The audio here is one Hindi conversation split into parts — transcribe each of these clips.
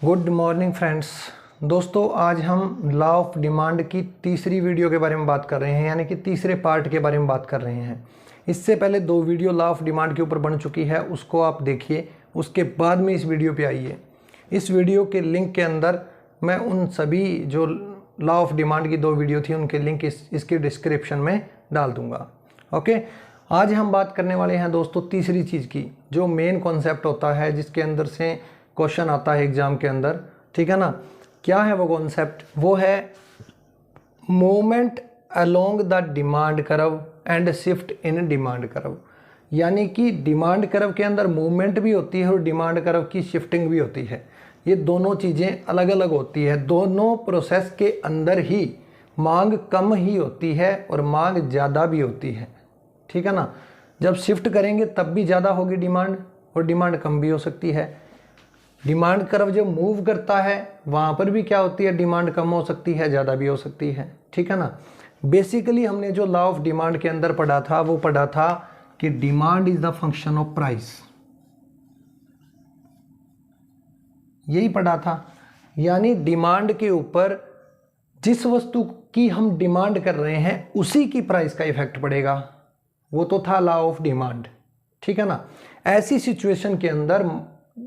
Good morning friends. दोस्तों, आज हम लॉ ऑफ डिमांड की तीसरी वीडियो के बारे में बात कर रहे हैं, यानी कि तीसरे पार्ट के बारे में बात कर रहे हैं। इससे पहले 2 वीडियो लॉ ऑफ डिमांड के ऊपर बन चुकी है, उसको आप देखिए, उसके बाद में इस वीडियो पे आइए। इस वीडियो के लिंक के अंदर मैं उन सभी जो लॉ ऑफ डिमांड की 2 वीडियो थी उनके लिंक इसके डिस्क्रिप्शन में डाल दूंगा। ओके, आज हम बात करने वाले हैं दोस्तों तीसरी चीज़ की, जो मेन कॉन्सेप्ट होता है, जिसके अंदर से क्वेश्चन आता है एग्जाम के अंदर। ठीक है ना। क्या है वो कॉन्सेप्ट? वो है movement along the demand curve and shift in demand curve. यानी कि डिमांड कर्व के अंदर मूवमेंट भी होती है और डिमांड कर्व की शिफ्टिंग भी होती है। ये दोनों चीज़ें अलग अलग होती है। दोनों प्रोसेस के अंदर ही मांग कम ही होती है और मांग ज़्यादा भी होती है। ठीक है ना। जब शिफ्ट करेंगे तब भी ज़्यादा होगी डिमांड और डिमांड कम भी हो सकती है। डिमांड कर्व जब मूव करता है वहाँ पर भी क्या होती है, डिमांड कम हो सकती है, ज़्यादा भी हो सकती है। ठीक है ना। बेसिकली हमने जो लॉ ऑफ डिमांड के अंदर पढ़ा था वो पढ़ा था कि demand is the function of price, यही पढ़ा था। यानी डिमांड के ऊपर जिस वस्तु की हम डिमांड कर रहे हैं उसी की प्राइस का इफेक्ट पड़ेगा, वो तो था लॉ ऑफ डिमांड। ठीक है ना। ऐसी सिचुएशन के अंदर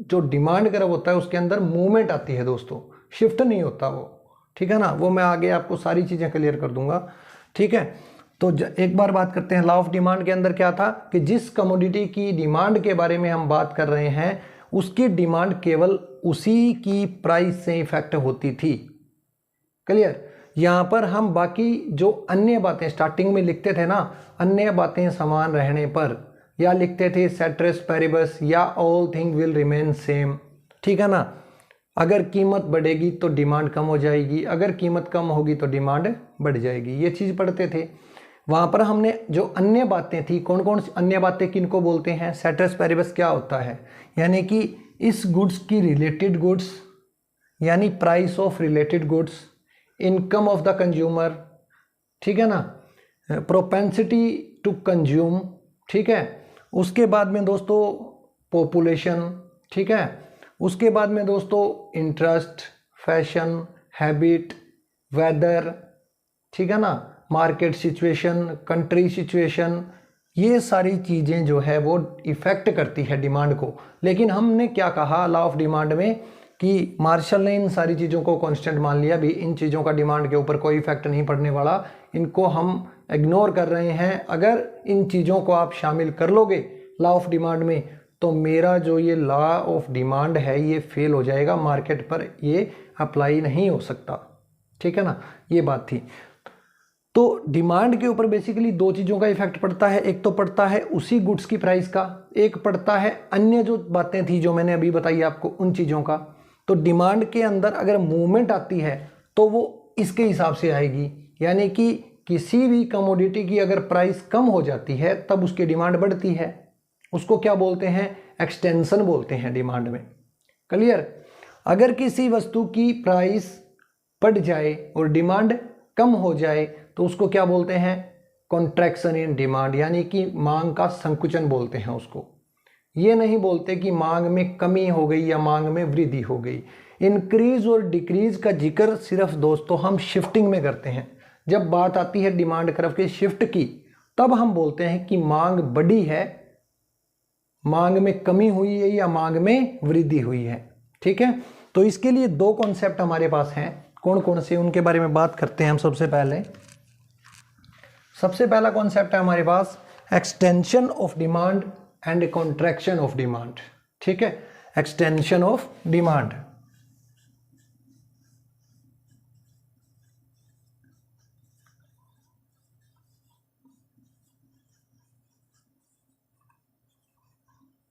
जो डिमांड कर्व होता है उसके अंदर मूवमेंट आती है दोस्तों, शिफ्ट नहीं होता वो। ठीक है ना। वो मैं आगे आपको सारी चीज़ें क्लियर कर दूंगा। ठीक है। तो एक बार बात करते हैं लॉ ऑफ डिमांड के अंदर क्या था कि जिस कमोडिटी की डिमांड के बारे में हम बात कर रहे हैं उसकी डिमांड केवल उसी की प्राइस से इफेक्ट होती थी। क्लियर। यहाँ पर हम बाकी जो अन्य बातें स्टार्टिंग में लिखते थे ना, अन्य बातें समान रहने पर, या लिखते थे सेट्रेस पैरिबस या all thing will remain same. ठीक है ना। अगर कीमत बढ़ेगी तो डिमांड कम हो जाएगी, अगर कीमत कम होगी तो डिमांड बढ़ जाएगी, ये चीज़ पढ़ते थे। वहाँ पर हमने जो अन्य बातें थी, कौन कौन सी अन्य बातें किनको बोलते हैं? सेट्रेस पैरिबस क्या होता है? यानी कि इस गुड्स की रिलेटेड गुड्स, यानी price of related goods, income of the consumer, ठीक है ना, प्रोपेंसिटी टू कंज्यूम, ठीक है। उसके बाद में दोस्तों पॉपुलेशन, ठीक है। उसके बाद में दोस्तों इंटरेस्ट, फैशन, हैबिट, वेदर, ठीक है ना, मार्केट सिचुएशन, कंट्री सिचुएशन, ये सारी चीज़ें जो है वो इफ़ेक्ट करती है डिमांड को। लेकिन हमने क्या कहा लॉ ऑफ डिमांड में कि मार्शल ने इन सारी चीज़ों को कांस्टेंट मान लिया, भी इन चीज़ों का डिमांड के ऊपर कोई इफेक्ट नहीं पड़ने वाला, इनको हम इग्नोर कर रहे हैं। अगर इन चीज़ों को आप शामिल कर लोगे लॉ ऑफ डिमांड में तो मेरा जो ये लॉ ऑफ डिमांड है ये फेल हो जाएगा, मार्केट पर ये अप्लाई नहीं हो सकता। ठीक है ना। ये बात थी। तो डिमांड के ऊपर बेसिकली 2 चीज़ों का इफेक्ट पड़ता है। एक तो पड़ता है उसी गुड्स की प्राइस का, एक पड़ता है अन्य जो बातें थी जो मैंने अभी बताई आपको उन चीज़ों का। तो डिमांड के अंदर अगर मूवमेंट आती है तो वो इसके हिसाब से आएगी, यानी कि किसी भी कमोडिटी की अगर प्राइस कम हो जाती है तब उसकी डिमांड बढ़ती है। उसको क्या बोलते हैं? एक्सटेंशन बोलते हैं डिमांड में। क्लियर। अगर किसी वस्तु की प्राइस बढ़ जाए और डिमांड कम हो जाए तो उसको क्या बोलते हैं? कॉन्ट्रैक्शन इन डिमांड, यानी कि मांग का संकुचन बोलते हैं उसको। ये नहीं बोलते कि मांग में कमी हो गई या मांग में वृद्धि हो गई। इंक्रीज और डिक्रीज का जिक्र सिर्फ दोस्तों हम शिफ्टिंग में करते हैं। जब बात आती है डिमांड कर्व के शिफ्ट की तब हम बोलते हैं कि मांग बढ़ी है, मांग में कमी हुई है या मांग में वृद्धि हुई है। ठीक है। तो इसके लिए 2 कॉन्सेप्ट हमारे पास हैं। कौन कौन से, उनके बारे में बात करते हैं हम। सबसे पहला कॉन्सेप्ट है हमारे पास extension of demand and contraction of demand. ठीक है। Extension of demand,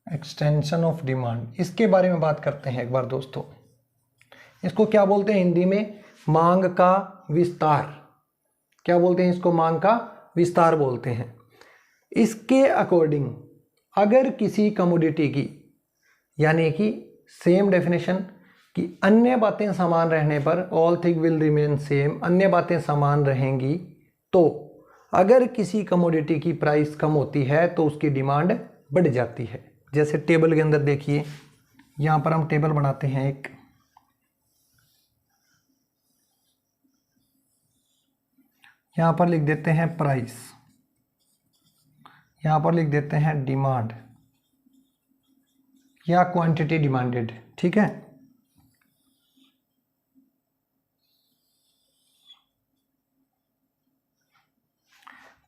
extension of demand, इसके बारे में बात करते हैं एक बार दोस्तों। इसको क्या बोलते हैं हिंदी में? मांग का विस्तार। क्या बोलते हैं इसको? मांग का विस्तार बोलते हैं। इसके अकॉर्डिंग अगर किसी कमोडिटी की, यानी कि सेम डेफिनेशन कि अन्य बातें समान रहने पर, all thing will remain same, अन्य बातें समान रहेंगी, तो अगर किसी कमोडिटी की प्राइस कम होती है तो उसकी डिमांड बढ़ जाती है। जैसे टेबल के अंदर देखिए, यहाँ पर हम टेबल बनाते हैं एक, यहाँ पर लिख देते हैं प्राइस, यहाँ पर लिख देते हैं डिमांड या क्वांटिटी डिमांडेड। ठीक है,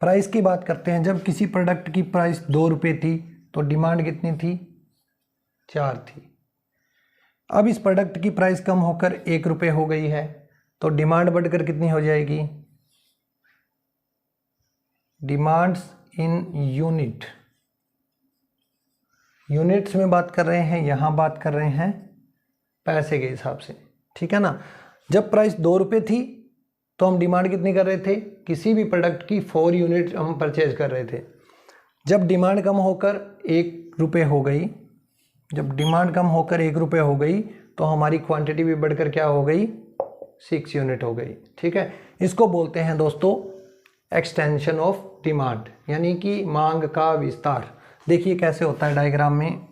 प्राइस की बात करते हैं। जब किसी प्रोडक्ट की प्राइस 2 रुपये थी तो डिमांड कितनी थी? 4 थी। अब इस प्रोडक्ट की प्राइस कम होकर 1 रुपये हो गई है तो डिमांड बढ़कर कितनी हो जाएगी? डिमांड्स इन यूनिट, यूनिट्स में बात कर रहे हैं, यहाँ बात कर रहे हैं पैसे के हिसाब से। ठीक है ना। जब प्राइस 2 रुपये थी तो हम डिमांड कितनी कर रहे थे? किसी भी प्रोडक्ट की 4 यूनिट हम परचेज कर रहे थे। जब डिमांड कम होकर 1 रुपये हो गई, जब डिमांड कम होकर 1 रुपये हो गई तो हमारी क्वांटिटी भी बढ़कर क्या हो गई? 6 यूनिट हो गई। ठीक है, इसको बोलते हैं दोस्तों एक्सटेंशन ऑफ डिमांड, यानी कि मांग का विस्तार। देखिए कैसे होता है डायग्राम में।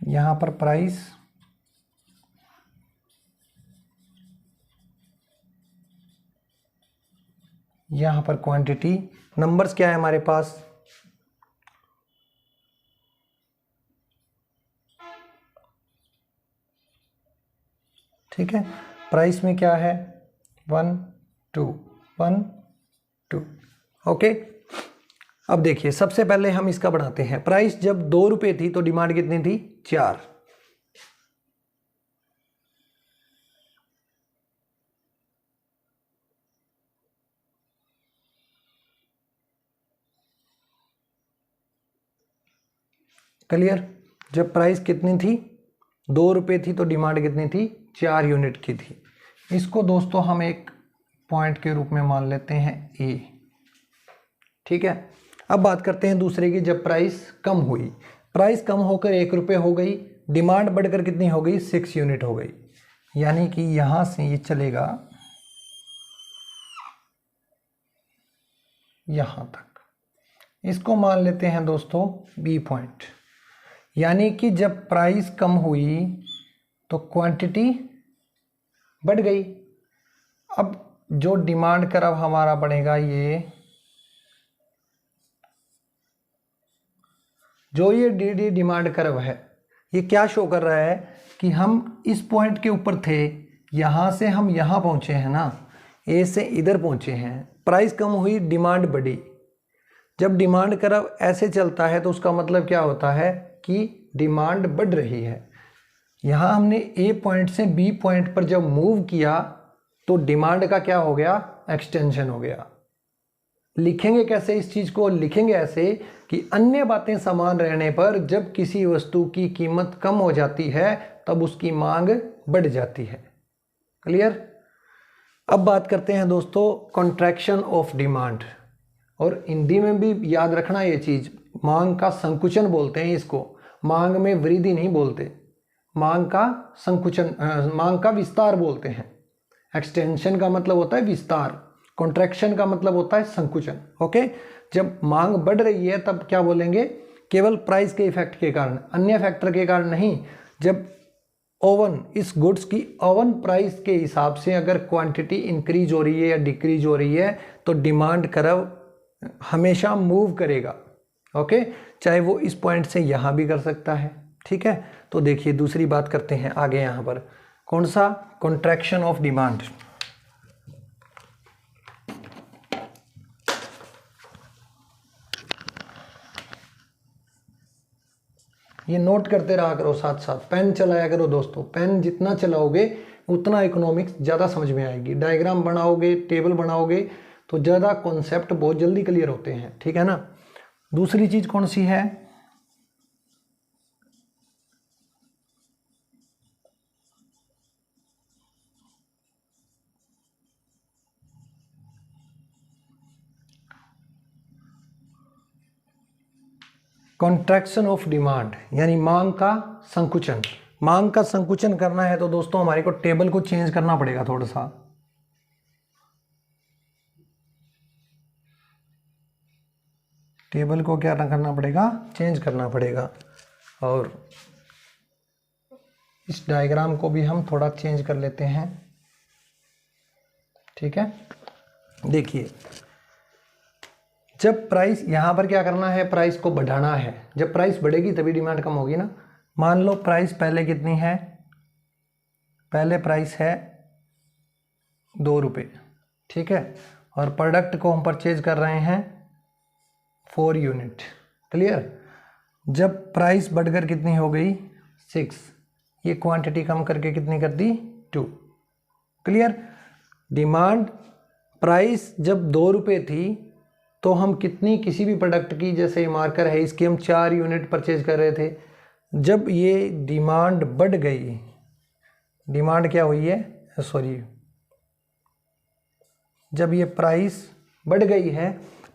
यहाँ पर प्राइस, यहाँ पर क्वांटिटी, नंबर्स क्या है हमारे पास? ठीक है, प्राइस में क्या है? 1 2 1 2। ओके, अब देखिए सबसे पहले हम इसका बनाते हैं। प्राइस जब 2 रुपये थी तो डिमांड कितनी थी? 4। क्लियर? जब प्राइस कितनी थी? 2 रुपये थी तो डिमांड कितनी थी? 4 यूनिट की थी। इसको दोस्तों हम एक पॉइंट के रूप में मान लेते हैं ए। ठीक है, अब बात करते हैं दूसरे की। जब प्राइस कम हुई, प्राइस कम होकर 1 रुपये हो गई, डिमांड बढ़कर कितनी हो गई? 6 यूनिट हो गई। यानी कि यहां से ये चलेगा यहां तक। इसको मान लेते हैं दोस्तों बी पॉइंट। यानी कि जब प्राइस कम हुई तो क्वांटिटी बढ़ गई। अब जो डिमांड कर्व हमारा बनेगा, ये जो ये डी डिमांड कर्व है, ये क्या शो कर रहा है कि हम इस पॉइंट के ऊपर थे, यहाँ से हम यहाँ पहुँचे हैं ना, ए से इधर पहुँचे हैं। प्राइस कम हुई, डिमांड बढ़ी। जब डिमांड कर्व ऐसे चलता है तो उसका मतलब क्या होता है कि डिमांड बढ़ रही है। यहाँ हमने ए पॉइंट से बी पॉइंट पर जब मूव किया तो डिमांड का क्या हो गया? एक्सटेंशन हो गया। लिखेंगे कैसे इस चीज़ को? लिखेंगे ऐसे कि अन्य बातें समान रहने पर जब किसी वस्तु की कीमत कम हो जाती है तब उसकी मांग बढ़ जाती है। क्लियर? अब बात करते हैं दोस्तों कॉन्ट्रैक्शन ऑफ डिमांड। और हिंदी में भी याद रखना ये चीज़, मांग का संकुचन बोलते हैं इसको। मांग में वृद्धि नहीं बोलते, मांग का संकुचन, मांग का विस्तार बोलते हैं। एक्सटेंशन का मतलब होता है विस्तार, कॉन्ट्रैक्शन का मतलब होता है संकुचन। ओके, जब मांग बढ़ रही है तब क्या बोलेंगे? केवल प्राइस के इफेक्ट के कारण, अन्य फैक्टर के कारण नहीं। जब ओवन, इस गुड्स की ओवन प्राइस के हिसाब से अगर क्वांटिटी इंक्रीज हो रही है या डिक्रीज हो रही है तो डिमांड कर्व हमेशा मूव करेगा। ओके, चाहे वो इस पॉइंट से यहाँ भी कर सकता है। ठीक है, तो देखिए दूसरी बात करते हैं आगे। यहाँ पर कौन सा? Contraction of demand. ये नोट करते रहा करो, साथ साथ पेन चलाया करो दोस्तों। पेन जितना चलाओगे उतना इकोनॉमिक्स ज़्यादा समझ में आएगी। डायग्राम बनाओगे, टेबल बनाओगे तो ज़्यादा कॉन्सेप्ट बहुत जल्दी क्लियर होते हैं। ठीक है ना। दूसरी चीज़ कौन सी है? कॉन्ट्रैक्शन ऑफ डिमांड, यानी मांग का संकुचन। मांग का संकुचन करना है तो दोस्तों हमारे को टेबल को चेंज करना पड़ेगा थोड़ा सा। टेबल को क्या करना पड़ेगा? चेंज करना पड़ेगा। और इस डायग्राम को भी हम थोड़ा चेंज कर लेते हैं। ठीक है, देखिए जब प्राइस, यहाँ पर क्या करना है, प्राइस को बढ़ाना है। जब प्राइस बढ़ेगी तभी डिमांड कम होगी ना। मान लो प्राइस पहले कितनी है, पहले प्राइस है 2 रुपये, ठीक है, और प्रोडक्ट को हम परचेज कर रहे हैं 4 यूनिट। क्लियर। जब प्राइस बढ़कर कितनी हो गई 6, ये क्वांटिटी कम करके कितनी कर दी 2। क्लियर। डिमांड, प्राइस जब 2 रुपये थी तो हम कितनी, किसी भी प्रोडक्ट की, जैसे मार्कर है इसकी हम 4 यूनिट परचेज कर रहे थे। जब ये डिमांड बढ़ गई, डिमांड क्या हुई है, सॉरी, जब ये प्राइस बढ़ गई है,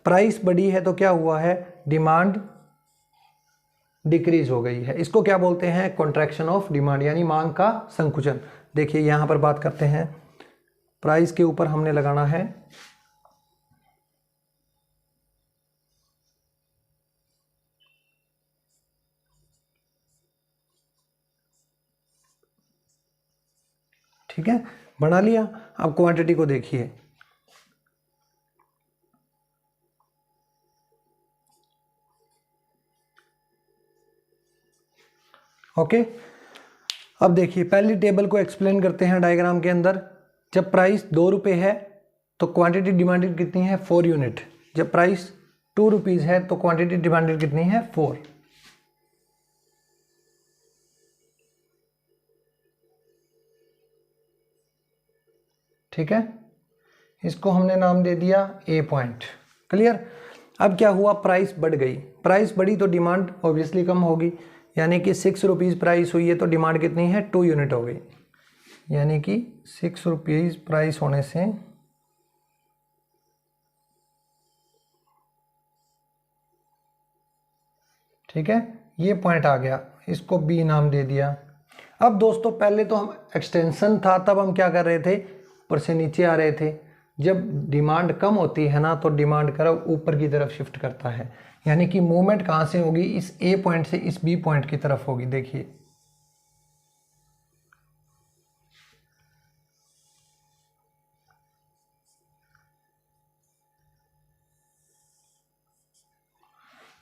प्राइस बढ़ी है तो क्या हुआ है, डिमांड डिक्रीज हो गई है। इसको क्या बोलते हैं, कॉन्ट्रैक्शन ऑफ डिमांड, यानी मांग का संकुचन। देखिए यहाँ पर बात करते हैं, प्राइस के ऊपर हमने लगाना है ठीक है, बना लिया। अब क्वांटिटी को देखिए, ओके। अब देखिए पहली टेबल को एक्सप्लेन करते हैं डायग्राम के अंदर। जब प्राइस 2 रुपये है तो क्वांटिटी डिमांडेड कितनी है 4 यूनिट। जब प्राइस 2 रुपीज़ है तो क्वांटिटी डिमांडेड कितनी है 4। ठीक है, इसको हमने नाम दे दिया ए पॉइंट। क्लियर। अब क्या हुआ, प्राइस बढ़ गई, प्राइस बढ़ी तो डिमांड ऑब्वियसली कम होगी, यानी कि 6 रुपीज़ प्राइस हुई है तो डिमांड कितनी है 2 यूनिट हो गई, यानी कि 6 रुपीज़ प्राइस होने से ठीक है, ये पॉइंट आ गया, इसको बी नाम दे दिया। अब दोस्तों पहले तो हम एक्सटेंशन था तब हम क्या कर रहे थे, ऊपर से नीचे आ रहे थे। जब डिमांड कम होती है ना तो डिमांड कर्व ऊपर की तरफ शिफ्ट करता है, यानी कि मूवमेंट कहाँ से होगी, इस ए पॉइंट से इस बी पॉइंट की तरफ होगी। देखिए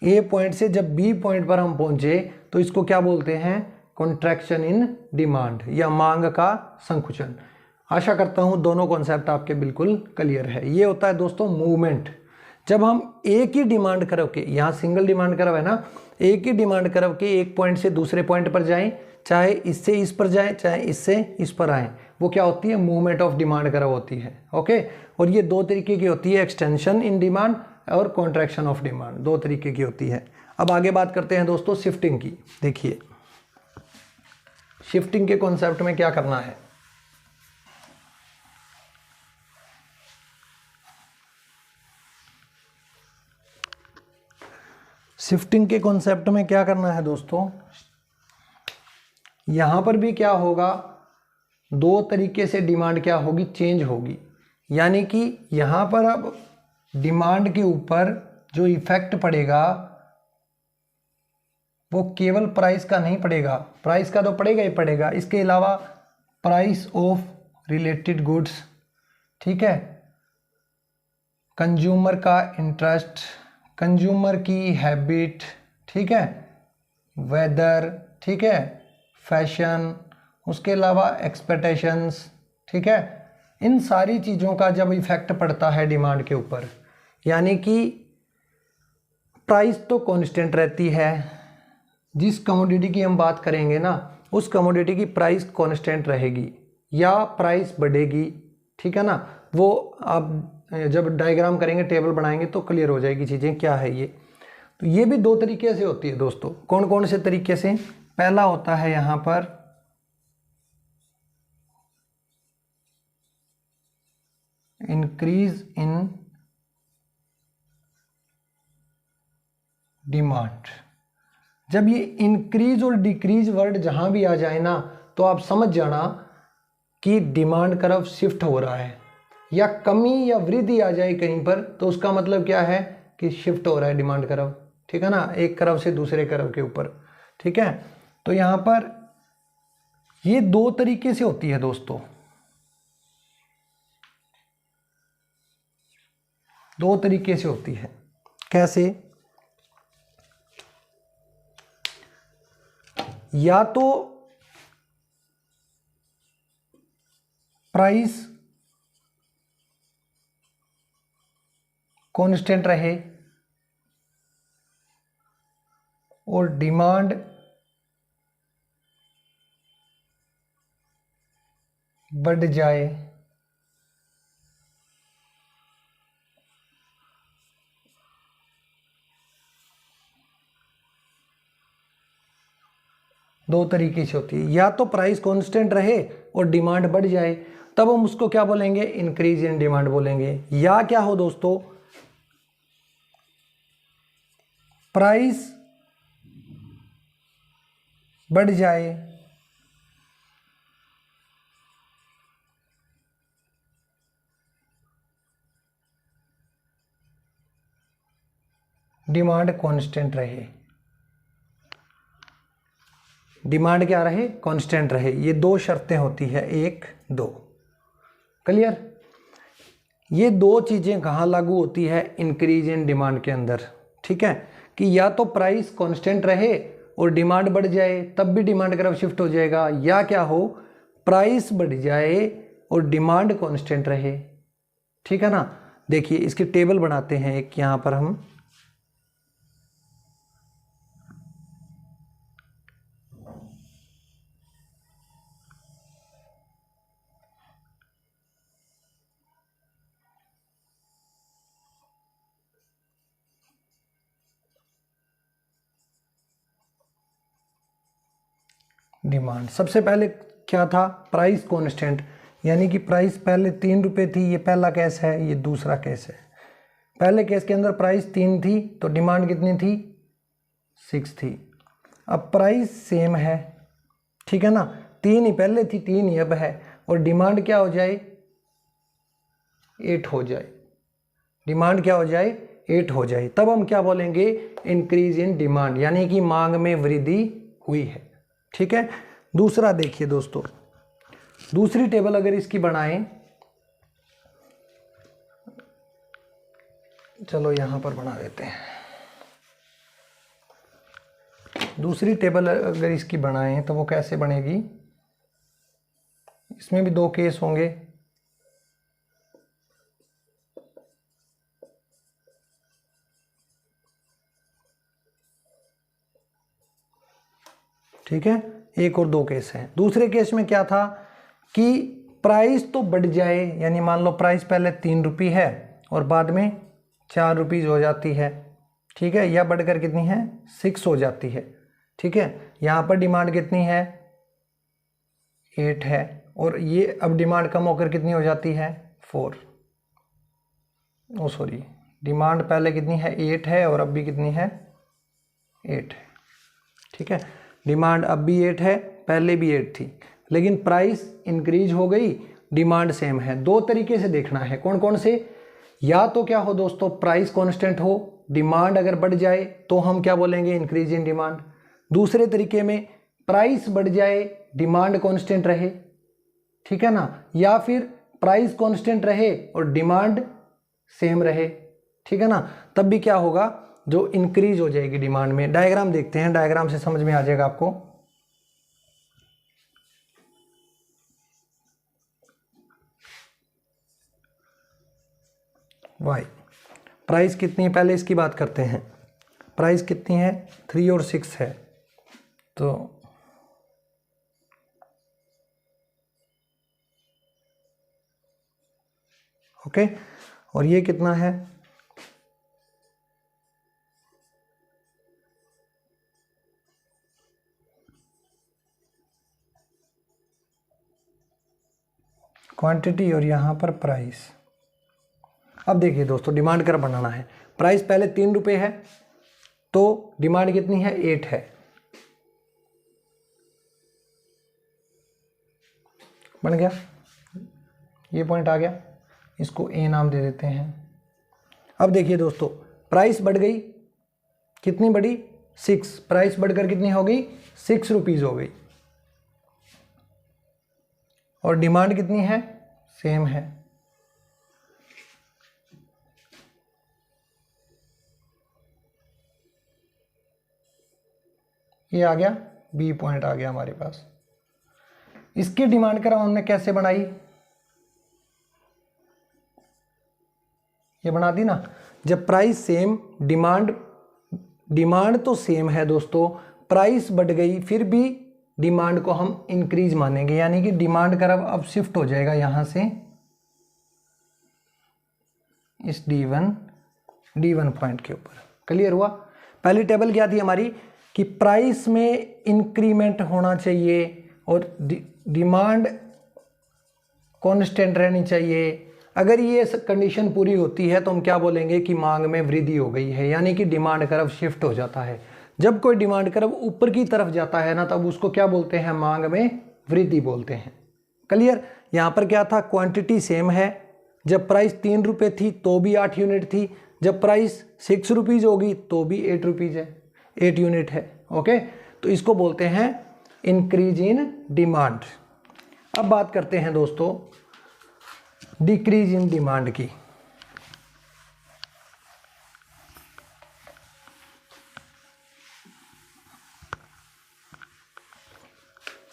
ए पॉइंट से जब बी पॉइंट पर हम पहुंचे तो इसको क्या बोलते हैं, कॉन्ट्रैक्शन इन डिमांड या मांग का संकुचन। आशा करता हूं दोनों कॉन्सेप्ट आपके बिल्कुल क्लियर है। ये होता है दोस्तों मूवमेंट। जब हम एक ही डिमांड कर्व के, यहाँ सिंगल डिमांड कर्व है ना, एक ही डिमांड कर्व के एक पॉइंट से दूसरे पॉइंट पर जाएं, चाहे इससे इस पर जाएं चाहे इससे इस पर आएँ, वो क्या होती है, मूवमेंट ऑफ डिमांड कर्व होती है। ओके, और ये 2 तरीके की होती है, एक्सटेंशन इन डिमांड और कॉन्ट्रैक्शन ऑफ डिमांड, 2 तरीके की होती है। अब आगे बात करते हैं दोस्तों शिफ्टिंग की। देखिए शिफ्टिंग के कॉन्सेप्ट में क्या करना है, शिफ्टिंग के कॉन्सेप्ट में क्या करना है दोस्तों, यहां पर भी क्या होगा, 2 तरीके से डिमांड क्या होगी, चेंज होगी। यानी कि यहां पर अब डिमांड के ऊपर जो इफेक्ट पड़ेगा वो केवल प्राइस का नहीं पड़ेगा, प्राइस का तो पड़ेगा ही पड़ेगा, इसके अलावा प्राइस ऑफ रिलेटेड गुड्स, ठीक है, कंज्यूमर का इंटरेस्ट, कंज्यूमर की हैबिट, ठीक है, वेदर, ठीक है, फैशन, उसके अलावा एक्सपेक्टेशंस, ठीक है, इन सारी चीज़ों का जब इफेक्ट पड़ता है डिमांड के ऊपर, यानी कि प्राइस तो कांस्टेंट रहती है। जिस कमोडिटी की हम बात करेंगे ना, उस कमोडिटी की प्राइस कांस्टेंट रहेगी या प्राइस बढ़ेगी, ठीक है ना। वो आप जब डायग्राम करेंगे, टेबल बनाएंगे तो क्लियर हो जाएगी चीज़ें क्या है ये। तो ये भी 2 तरीके से होती है दोस्तों। कौन कौन से तरीके से, पहला होता है यहाँ पर इंक्रीज इन डिमांड। जब ये इंक्रीज और डिक्रीज वर्ड जहां भी आ जाए ना तो आप समझ जाना कि डिमांड कर्व शिफ्ट हो रहा है, या कमी या वृद्धि आ जाए कहीं पर तो उसका मतलब क्या है कि शिफ्ट हो रहा है डिमांड कर्व, ठीक है ना, एक कर्व से दूसरे कर्व के ऊपर। ठीक है। तो यहाँ पर ये दो तरीके से होती है दोस्तों, दो तरीके से होती है। कैसे? या तो प्राइस कांस्टेंट रहे और डिमांड बढ़ जाए, दो तरीके से होती है। या तो प्राइस कांस्टेंट रहे और डिमांड बढ़ जाए, तब हम उसको क्या बोलेंगे? इंक्रीज इन डिमांड बोलेंगे। या क्या हो दोस्तों, प्राइस बढ़ जाए डिमांड कांस्टेंट रहे, डिमांड क्या रहे? कांस्टेंट रहे। ये दो शर्तें होती है, 1 2। क्लियर? ये दो चीज़ें कहाँ लागू होती है? इंक्रीज इन डिमांड के अंदर। ठीक है, कि या तो प्राइस कांस्टेंट रहे और डिमांड बढ़ जाए, तब भी डिमांड की तरफ शिफ्ट हो जाएगा। या क्या हो, प्राइस बढ़ जाए और डिमांड कांस्टेंट रहे। ठीक है ना? देखिए इसकी टेबल बनाते हैं एक यहाँ पर हम। डिमांड सबसे पहले क्या था? प्राइस कांस्टेंट, यानी कि प्राइस पहले 3 रुपये थी, ये पहला केस है, ये दूसरा केस है। पहले केस के अंदर प्राइस 3 थी तो डिमांड कितनी थी? 6 थी। अब प्राइस सेम है, ठीक है ना, 3 ही पहले थी, 3 ही अब है, और डिमांड क्या हो जाए? 8 हो जाए। डिमांड क्या हो जाए? 8 हो जाए। तब हम क्या बोलेंगे? इंक्रीज इन डिमांड, यानी कि मांग में वृद्धि हुई है। ठीक है। दूसरा देखिए दोस्तों, दूसरी टेबल अगर इसकी बनाएं, चलो यहां पर बना देते हैं। दूसरी टेबल अगर इसकी बनाएं तो वो कैसे बनेगी? इसमें भी दो केस होंगे। ठीक है, एक और दो केस हैं। दूसरे केस में क्या था कि प्राइस तो बढ़ जाए, यानी मान लो प्राइस पहले 3 रुपये है और बाद में 4 रुपीज़ हो जाती है। ठीक है, या बढ़कर कितनी है? 6 हो जाती है। ठीक है, यहाँ पर डिमांड कितनी है? 8 है, और ये अब डिमांड कम होकर कितनी हो जाती है? 4। ओ सॉरी, डिमांड पहले कितनी है? 8 है, और अब भी कितनी है? 8 है। ठीक है, डिमांड अब भी 8 है, पहले भी 8 थी, लेकिन प्राइस इंक्रीज हो गई, डिमांड सेम है। दो तरीके से देखना है, कौन कौन से? या तो क्या हो दोस्तों, प्राइस कांस्टेंट हो, डिमांड अगर बढ़ जाए तो हम क्या बोलेंगे? Increase in demand. दूसरे तरीके में प्राइस बढ़ जाए, डिमांड कांस्टेंट रहे। ठीक है ना? या फिर प्राइस कांस्टेंट रहे और डिमांड सेम रहे। ठीक है ना? तब भी क्या होगा? जो इंक्रीज हो जाएगी डिमांड में। डायग्राम देखते हैं, डायग्राम से समझ में आ जाएगा आपको। वाई प्राइस कितनी है, पहले इसकी बात करते हैं। प्राइस कितनी है? 3 और 6 है, तो ओके। और ये कितना है? क्वांटिटी, और यहाँ पर प्राइस। अब देखिए दोस्तों, डिमांड कर बनाना है। प्राइस पहले 3 रुपये है, तो डिमांड कितनी है? 8 है। बन गया, ये पॉइंट आ गया, इसको ए नाम दे देते हैं। अब देखिए दोस्तों, प्राइस बढ़ गई, कितनी बढ़ी? 6, प्राइस बढ़कर कितनी हो गई 6 रुपीज़ हो गई, और डिमांड कितनी है सेम है। ये आ गया, बी पॉइंट आ गया हमारे पास। इसकी डिमांड कर्व हमने कैसे बनाई, ये बना दी ना, जब प्राइस सेम, डिमांड तो सेम है दोस्तों, प्राइस बढ़ गई फिर भी डिमांड को हम इंक्रीज मानेंगे, यानी कि डिमांड कर्व अब शिफ्ट हो जाएगा यहां से इस D1 पॉइंट के ऊपर। क्लियर हुआ। पहली टेबल क्या थी हमारी कि प्राइस में इंक्रीमेंट होना चाहिए और डिमांड कांस्टेंट रहनी चाहिए। अगर ये कंडीशन पूरी होती है तो हम क्या बोलेंगे कि मांग में वृद्धि हो गई है, यानी कि डिमांड कर्व शिफ्ट हो जाता है। जब कोई डिमांड कर्व ऊपर की तरफ जाता है ना, तब उसको क्या बोलते हैं, मांग में वृद्धि बोलते हैं। क्लियर। यहाँ पर क्या था, क्वांटिटी सेम है, जब प्राइस 3 रुपये थी तो भी 8 यूनिट थी, जब प्राइस 6 रुपीज़ होगी तो भी 8 रुपीज़ है, 8 यूनिट है। ओके, तो इसको बोलते हैं इंक्रीज इन डिमांड। अब बात करते हैं दोस्तों डिक्रीज इन डिमांड की।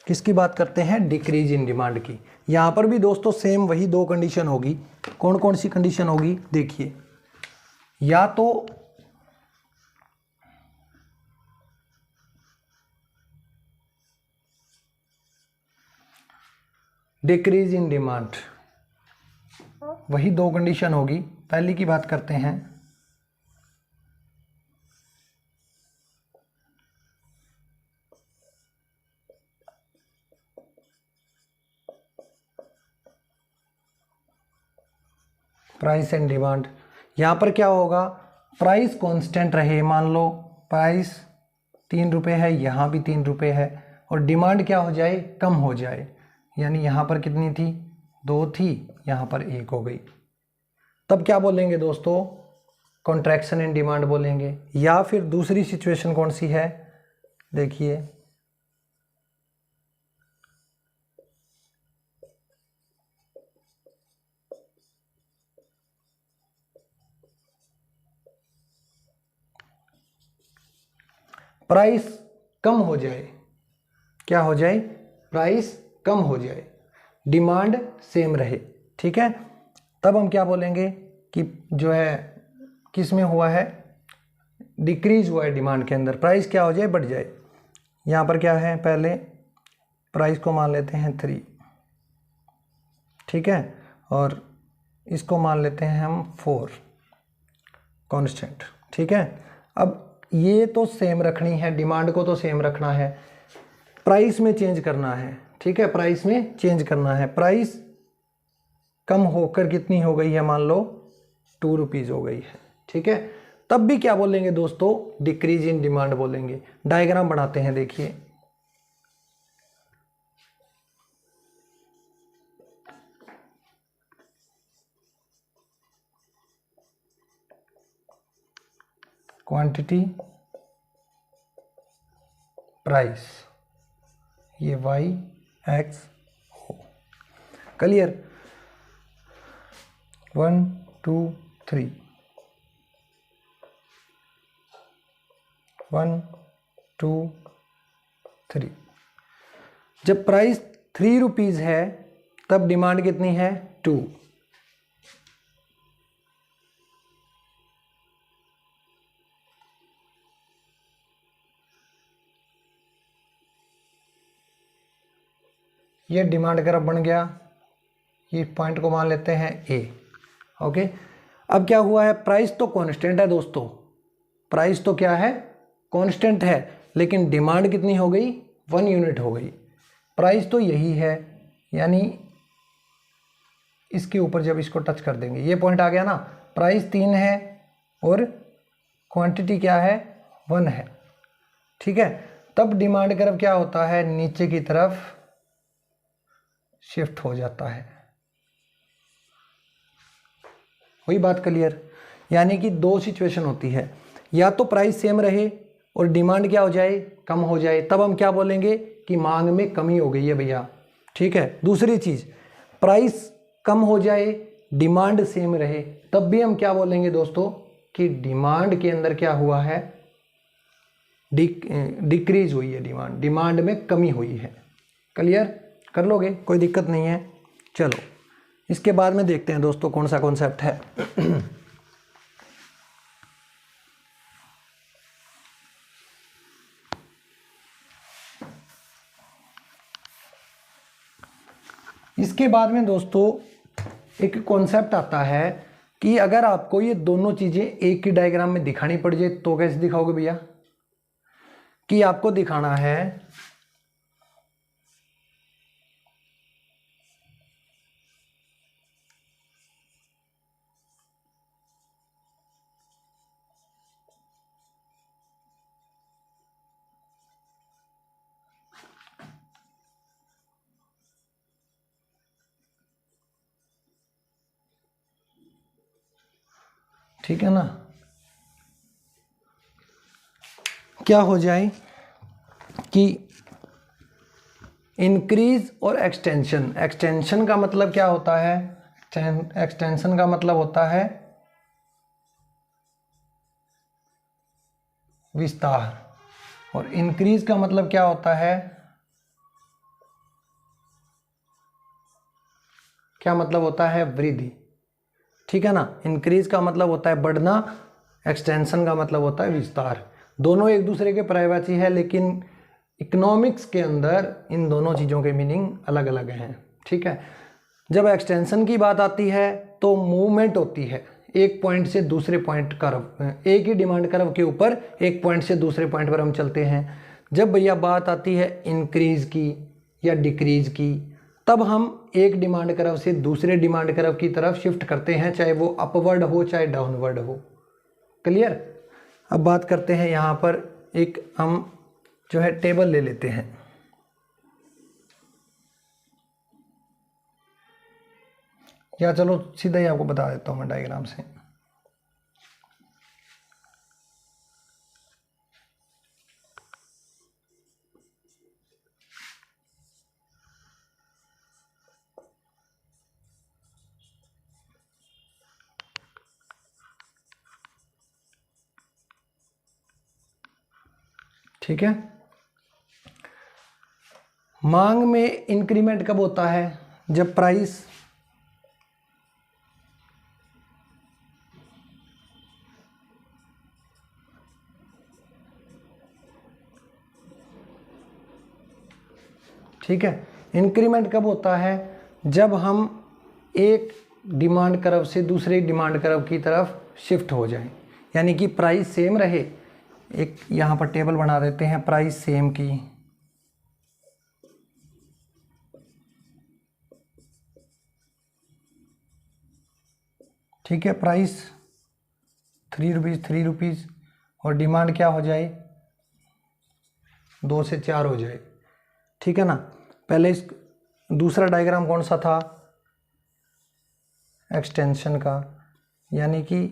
किसकी बात करते हैं, डिक्रीज इन डिमांड की। यहां पर भी दोस्तों सेम वही दो कंडीशन होगी। कौन कौन सी कंडीशन होगी देखिए, या तो डिक्रीज इन डिमांड, वही दो कंडीशन होगी। पहली की बात करते हैं, प्राइस एंड डिमांड। यहां पर क्या होगा, प्राइस कांस्टेंट रहे, मान लो प्राइस 3 रुपये है, यहां भी 3 रुपये है, और डिमांड क्या हो जाए, कम हो जाए, यानी यहां पर कितनी थी, 2 थी, यहां पर 1 हो गई। तब क्या बोलेंगे दोस्तों, कॉन्ट्रैक्शन इन डिमांड बोलेंगे। या फिर दूसरी सिचुएशन कौन सी है, देखिए प्राइस कम हो जाए, क्या हो जाए, प्राइस कम हो जाए, डिमांड सेम रहे। ठीक है, तब हम क्या बोलेंगे कि जो है किस में हुआ है, डिक्रीज हुआ है डिमांड के अंदर, प्राइस क्या हो जाए, बढ़ जाए। यहाँ पर क्या है, पहले प्राइस को मान लेते हैं 3, ठीक है, और इसको मान लेते हैं हम 4 कांस्टेंट। ठीक है, अब ये तो सेम रखनी है, डिमांड को तो सेम रखना है, प्राइस में चेंज करना है। ठीक है, प्राइस में चेंज करना है। प्राइस कम होकर कितनी हो गई है, मान लो 2 रुपीज़ हो गई है। ठीक है, तब भी क्या बोलेंगे दोस्तों, डिक्रीज इन डिमांड बोलेंगे। डायग्राम बनाते हैं, देखिए क्वांटिटी प्राइस, ये y x हो। क्लियर, 1 2 3, 1 2 3। जब प्राइस 3 रुपीज़ है तब डिमांड कितनी है, 2। ये डिमांड कर्व बन गया, ये पॉइंट को मान लेते हैं ए। ओके, अब क्या हुआ है, प्राइस तो कांस्टेंट है दोस्तों, प्राइस तो क्या है, कांस्टेंट है, लेकिन डिमांड कितनी हो गई, 1 यूनिट हो गई। प्राइस तो यही है, यानी इसके ऊपर जब इसको टच कर देंगे, ये पॉइंट आ गया ना, प्राइस 3 है और क्वांटिटी क्या है, 1 है। ठीक है, तब डिमांड कर्व क्या होता है, नीचे की तरफ शिफ्ट हो जाता है। वही बात क्लियर, यानी कि दो सिचुएशन होती है, या तो प्राइस सेम रहे और डिमांड क्या हो जाए, कम हो जाए, तब हम क्या बोलेंगे कि मांग में कमी हो गई है भैया। ठीक है। दूसरी चीज़, प्राइस कम हो जाए, डिमांड सेम रहे, तब भी हम क्या बोलेंगे दोस्तों कि डिमांड के अंदर क्या हुआ है, डिक्रीज हुई है, डिमांड में कमी हुई है। क्लियर कर लोगे, कोई दिक्कत नहीं है। चलो इसके बाद में देखते हैं दोस्तों कौन सा कॉन्सेप्ट है। इसके बाद में दोस्तों एक कॉन्सेप्ट आता है कि अगर आपको ये दोनों चीज़ें एक ही डायग्राम में दिखानी पड़ जाए तो कैसे दिखाओगे भैया, कि आपको दिखाना है ठीक है ना, क्या हो जाए कि इंक्रीज और एक्सटेंशन। एक्सटेंशन का मतलब क्या होता है, एक्सटेंशन का मतलब होता है विस्तार, और इंक्रीज का मतलब क्या होता है, क्या मतलब होता है, वृद्धि। ठीक है ना, इंक्रीज का मतलब होता है बढ़ना, एक्सटेंशन का मतलब होता है विस्तार। दोनों एक दूसरे के पर्यायवाची है, लेकिन इकोनॉमिक्स के अंदर इन दोनों चीज़ों के मीनिंग अलग अलग हैं। ठीक है। जब एक्सटेंशन की बात आती है तो मूवमेंट होती है एक पॉइंट से दूसरे पॉइंट कर्व, एक ही डिमांड कर्व के ऊपर एक पॉइंट से दूसरे पॉइंट पर हम चलते हैं। जब भैया बात आती है इंक्रीज की या डिक्रीज की, तब हम एक डिमांड कर्व से दूसरे डिमांड कर्व की तरफ शिफ्ट करते हैं, चाहे वो अपवर्ड हो चाहे डाउनवर्ड हो। क्लियर। अब बात करते हैं यहाँ पर एक हम जो है टेबल ले लेते हैं। या चलो सीधा ही आपको बता देता हूँ मैं डायग्राम से। ठीक है। मांग में इंक्रीमेंट कब होता है, जब प्राइस ठीक है, इंक्रीमेंट कब होता है, जब हम एक डिमांड कर्व से दूसरे डिमांड कर्व की तरफ शिफ्ट हो जाएं, यानी कि प्राइस सेम रहे। एक यहाँ पर टेबल बना देते हैं प्राइस सेम की। ठीक है, प्राइस 3 रुपीज़ 3 रुपीज़ और डिमांड क्या हो जाए, 2 से 4 हो जाए। ठीक है ना। पहले इस दूसरा डायग्राम कौन सा था, एक्सटेंशन का, यानी कि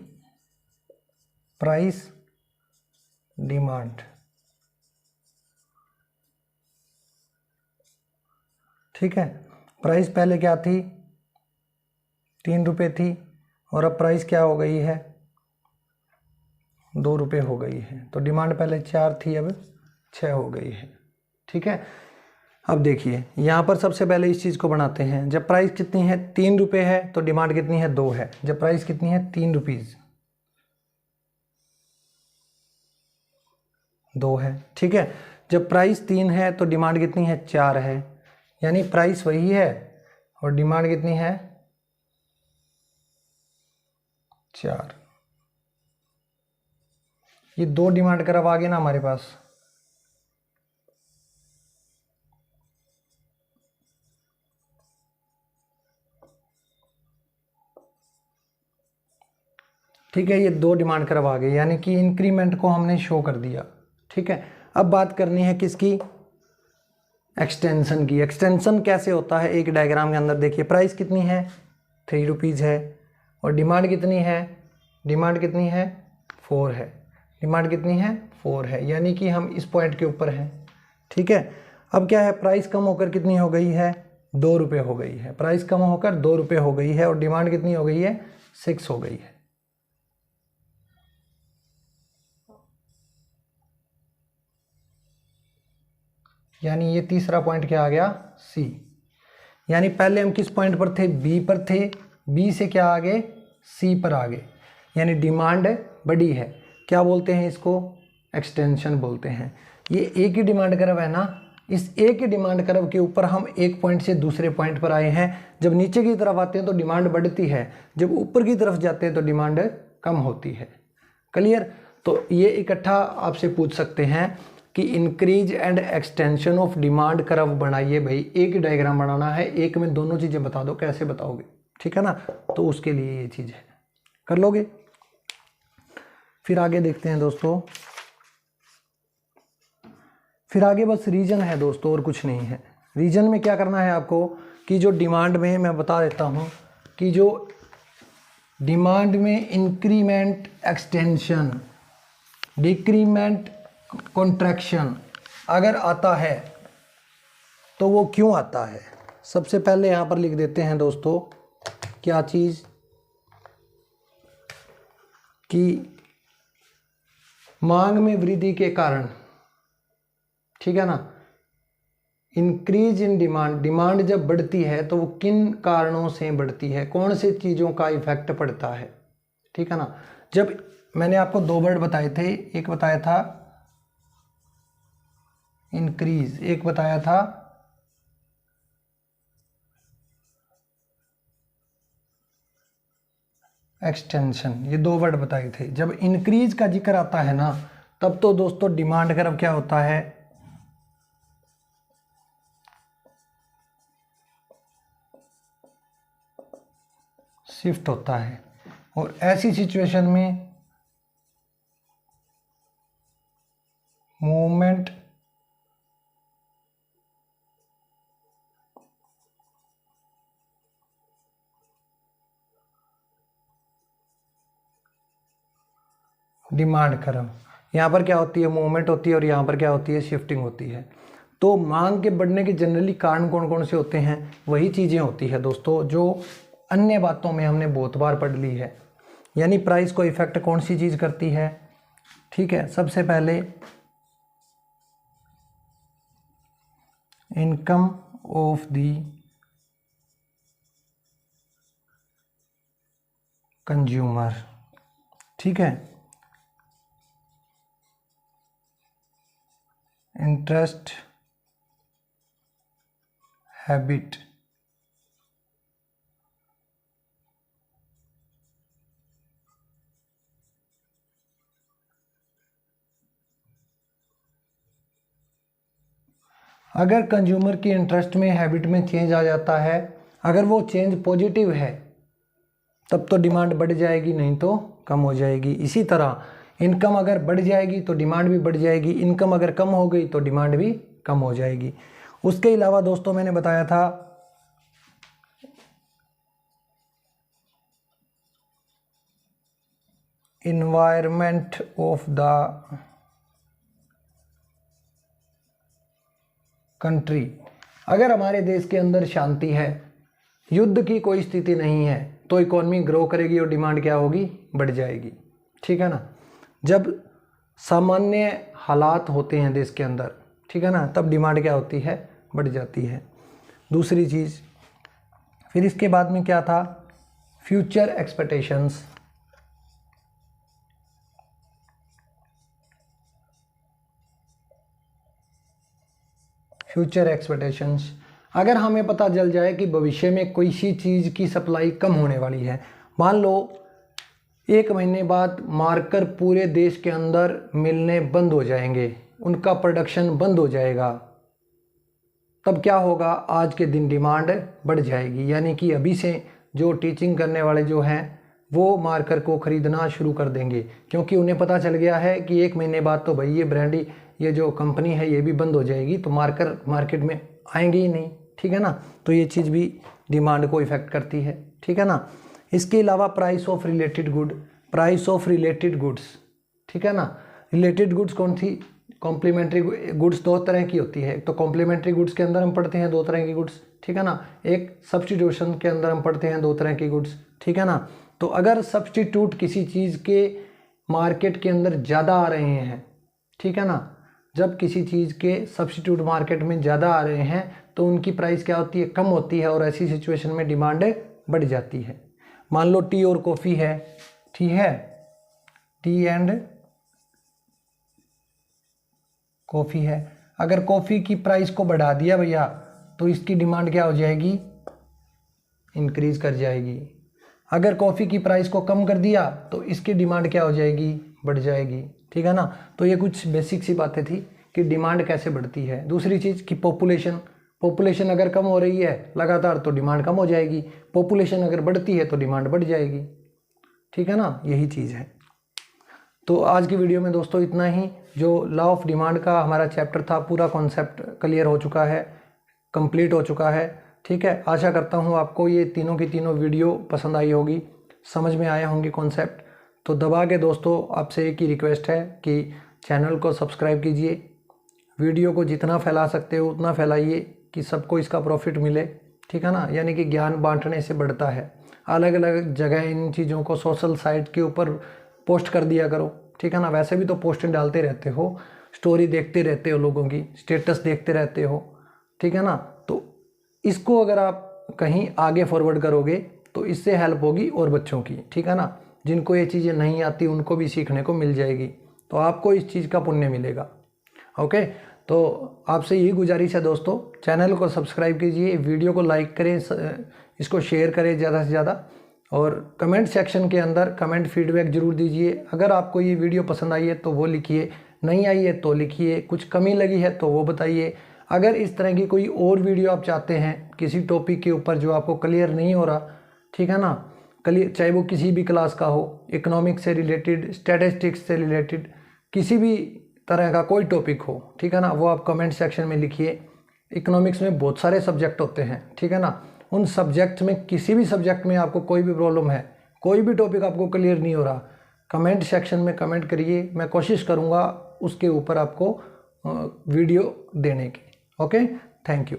प्राइस डिमांड। ठीक है। प्राइस पहले क्या थी, 3 रुपये थी, और अब प्राइस क्या हो गई है, 2 रुपये हो गई है। तो डिमांड पहले 4 थी, अब 6 हो गई है। ठीक है। अब देखिए यहाँ पर सबसे पहले इस चीज़ को बनाते हैं। जब प्राइस कितनी है, 3 रुपये है, तो डिमांड कितनी है, 2 है। जब प्राइस कितनी है, 3 रुपीज़, 2 है। ठीक है। जब प्राइस 3 है तो डिमांड कितनी है, 4 है। यानी प्राइस वही है और डिमांड कितनी है, 4। ये 2 डिमांड कर्व आ गए ना हमारे पास। ठीक है, ये 2 डिमांड कर्व आ गए, यानी कि इंक्रीमेंट को हमने शो कर दिया। ठीक है। अब बात करनी है किसकी, एक्सटेंशन की। एक्सटेंशन कैसे होता है, एक डायग्राम के अंदर देखिए प्राइस कितनी है, 3 रुपीज़ है, और डिमांड कितनी है, डिमांड कितनी है, 4 है। डिमांड कितनी है 4 है, यानी कि हम इस पॉइंट के ऊपर हैं। ठीक है, अब क्या है, प्राइस कम होकर कितनी हो गई है 2 रुपये हो गई है, प्राइस कम होकर 2 रुपये हो गई है और डिमांड कितनी हो गई है 6 हो गई है। यानी ये तीसरा पॉइंट क्या आ गया सी। यानी पहले हम किस पॉइंट पर थे, बी पर थे, बी से क्या आगे सी पर आगे, यानी डिमांड बड़ी है। क्या बोलते हैं इसको, एक्सटेंशन बोलते हैं। ये एक ही डिमांड कर्व है ना, इस एक ही डिमांड कर्व के ऊपर हम एक पॉइंट से दूसरे पॉइंट पर आए हैं। जब नीचे की तरफ आते हैं तो डिमांड बढ़ती है, जब ऊपर की तरफ जाते हैं तो डिमांड कम होती है। क्लियर। तो ये इकट्ठा आपसे पूछ सकते हैं कि increase and extension of demand curve बनाइए भाई, एक ही डायग्राम बनाना है, एक में दोनों चीज़ें बता दो, कैसे बताओगे, ठीक है ना। तो उसके लिए ये चीज़ है, कर लोगे। फिर आगे देखते हैं दोस्तों, फिर आगे बस रीजन है दोस्तों और कुछ नहीं है। रीजन में क्या करना है आपको कि जो डिमांड में, मैं बता देता हूँ कि जो डिमांड में इंक्रीमेंट, एक्सटेंशन, डिक्रीमेंट, कॉन्ट्रैक्शन अगर आता है तो वो क्यों आता है। सबसे पहले यहाँ पर लिख देते हैं दोस्तों क्या चीज़, कि मांग में वृद्धि के कारण, ठीक है ना, इंक्रीज इन डिमांड, डिमांड जब बढ़ती है तो वो किन कारणों से बढ़ती है, कौन से चीज़ों का इफेक्ट पड़ता है, ठीक है ना। जब मैंने आपको 2 वर्ड बताए थे, एक बताया था इंक्रीज, एक बताया था एक्सटेंशन, ये 2 वर्ड बताए थे। जब इंक्रीज का जिक्र आता है ना, तब तो दोस्तों डिमांड कर्व क्या होता है, शिफ्ट होता है। और ऐसी सिचुएशन में मूवमेंट डिमांड कर्व, यहाँ पर क्या होती है, मूवमेंट होती है, और यहाँ पर क्या होती है, शिफ्टिंग होती है। तो मांग के बढ़ने के जनरली कारण कौन कौन से होते हैं, वही चीज़ें होती है दोस्तों जो अन्य बातों में हमने बहुत बार पढ़ ली है। यानी प्राइस को इफेक्ट कौन सी चीज़ करती है, ठीक है। सबसे पहले इनकम ऑफ द कंज्यूमर, ठीक है, इंटरेस्ट, हैबिट, अगर कंज्यूमर की इंटरेस्ट में, हैबिट में चेंज आ जाता है, अगर वो चेंज पॉजिटिव है तब तो डिमांड बढ़ जाएगी, नहीं तो कम हो जाएगी। इसी तरह इनकम अगर बढ़ जाएगी तो डिमांड भी बढ़ जाएगी, इनकम अगर कम हो गई तो डिमांड भी कम हो जाएगी। उसके अलावा दोस्तों मैंने बताया था इन्वायरमेंट ऑफ द कंट्री, अगर हमारे देश के अंदर शांति है, युद्ध की कोई स्थिति नहीं है, तो इकोनॉमी ग्रो करेगी और डिमांड क्या होगी, बढ़ जाएगी, ठीक है ना। जब सामान्य हालात होते हैं देश के अंदर, ठीक है ना, तब डिमांड क्या होती है, बढ़ जाती है। दूसरी चीज़, फिर इसके बाद में क्या था, फ्यूचर एक्सपेक्टेशंस, फ्यूचर एक्सपेक्टेशंस, अगर हमें पता चल जाए कि भविष्य में कोई सी चीज़ की सप्लाई कम होने वाली है, मान लो 1 महीने बाद मार्कर पूरे देश के अंदर मिलने बंद हो जाएंगे, उनका प्रोडक्शन बंद हो जाएगा, तब क्या होगा, आज के दिन डिमांड बढ़ जाएगी। यानी कि अभी से जो टीचिंग करने वाले जो हैं वो मार्कर को ख़रीदना शुरू कर देंगे, क्योंकि उन्हें पता चल गया है कि 1 महीने बाद तो भाई ये ब्रांड, ये जो कंपनी है ये भी बंद हो जाएगी, तो मार्कर मार्केट में आएंगे ही नहीं, ठीक है ना। तो ये चीज़ भी डिमांड को इफ़ेक्ट करती है, ठीक है ना। इसके अलावा price of related good, price of related goods, ठीक है ना। रिलेटेड गुड्स कौन थी? कॉम्प्लीमेंट्री गुड्स दो तरह की होती है। तो कॉम्प्लीमेंट्री गुड्स के अंदर हम पढ़ते हैं दो तरह की गुड्स, ठीक है ना। एक सब्स्टिट्यूशन के अंदर हम पढ़ते हैं दो तरह की गुड्स, ठीक है ना। तो अगर सब्स्टिट्यूट किसी चीज़ के मार्केट के अंदर ज़्यादा आ रहे हैं, ठीक है ना, जब किसी चीज़ के सब्स्टिट्यूट मार्केट में ज़्यादा आ रहे हैं तो उनकी प्राइस क्या होती है? कम होती है, और ऐसी सिचुएशन में डिमांड बढ़ जाती है। मान लो टी और कॉफ़ी है, ठीक है, टी एंड कॉफ़ी है। अगर कॉफ़ी की प्राइस को बढ़ा दिया भैया तो इसकी डिमांड क्या हो जाएगी? इंक्रीज कर जाएगी। अगर कॉफ़ी की प्राइस को कम कर दिया तो इसकी डिमांड क्या हो जाएगी? बढ़ जाएगी, ठीक है ना। तो ये कुछ बेसिक सी बातें थी कि डिमांड कैसे बढ़ती है। दूसरी चीज़ कि पॉपुलेशन अगर कम हो रही है लगातार तो डिमांड कम हो जाएगी, पॉपुलेशन अगर बढ़ती है तो डिमांड बढ़ जाएगी, ठीक है ना। यही चीज़ है। तो आज की वीडियो में दोस्तों इतना ही। जो लॉ ऑफ डिमांड का हमारा चैप्टर था, पूरा कॉन्सेप्ट क्लियर हो चुका है, कंप्लीट हो चुका है, ठीक है। आशा करता हूँ आपको ये तीनों की तीनों वीडियो पसंद आई होगी, समझ में आया होंगे कॉन्सेप्ट। तो दबा के दोस्तों आपसे एक ही रिक्वेस्ट है कि चैनल को सब्सक्राइब कीजिए, वीडियो को जितना फैला सकते हो उतना फैलाइए कि सबको इसका प्रॉफिट मिले, ठीक है ना। यानी कि ज्ञान बांटने से बढ़ता है। अलग अलग जगह इन चीज़ों को सोशल साइट के ऊपर पोस्ट कर दिया करो, ठीक है ना। वैसे भी तो पोस्ट डालते रहते हो, स्टोरी देखते रहते हो, लोगों की स्टेटस देखते रहते हो, ठीक है ना। तो इसको अगर आप कहीं आगे फॉरवर्ड करोगे तो इससे हेल्प होगी और बच्चों की, ठीक है ना। जिनको ये चीज़ें नहीं आती उनको भी सीखने को मिल जाएगी, तो आपको इस चीज़ का पुण्य मिलेगा। ओके, तो आपसे यही गुजारिश है दोस्तों, चैनल को सब्सक्राइब कीजिए, वीडियो को लाइक करें, इसको शेयर करें ज़्यादा से ज़्यादा, और कमेंट सेक्शन के अंदर कमेंट फीडबैक ज़रूर दीजिए। अगर आपको ये वीडियो पसंद आई है तो वो लिखिए, नहीं आई है तो लिखिए, कुछ कमी लगी है तो वो बताइए। अगर इस तरह की कोई और वीडियो आप चाहते हैं किसी टॉपिक के ऊपर जो आपको क्लियर नहीं हो रहा, ठीक है ना, क्लियर, चाहे वो किसी भी क्लास का हो, इकोनॉमिक्स से रिलेटेड, स्टैटिस्टिक्स से रिलेटेड, किसी भी तरह का कोई टॉपिक हो, ठीक है ना, वो आप कमेंट सेक्शन में लिखिए। इकोनॉमिक्स में बहुत सारे सब्जेक्ट होते हैं, ठीक है ना। उन सब्जेक्ट में किसी भी सब्जेक्ट में आपको कोई भी प्रॉब्लम है, कोई भी टॉपिक आपको क्लियर नहीं हो रहा, कमेंट सेक्शन में कमेंट करिए, मैं कोशिश करूँगा उसके ऊपर आपको वीडियो देने की। Okay, thank you.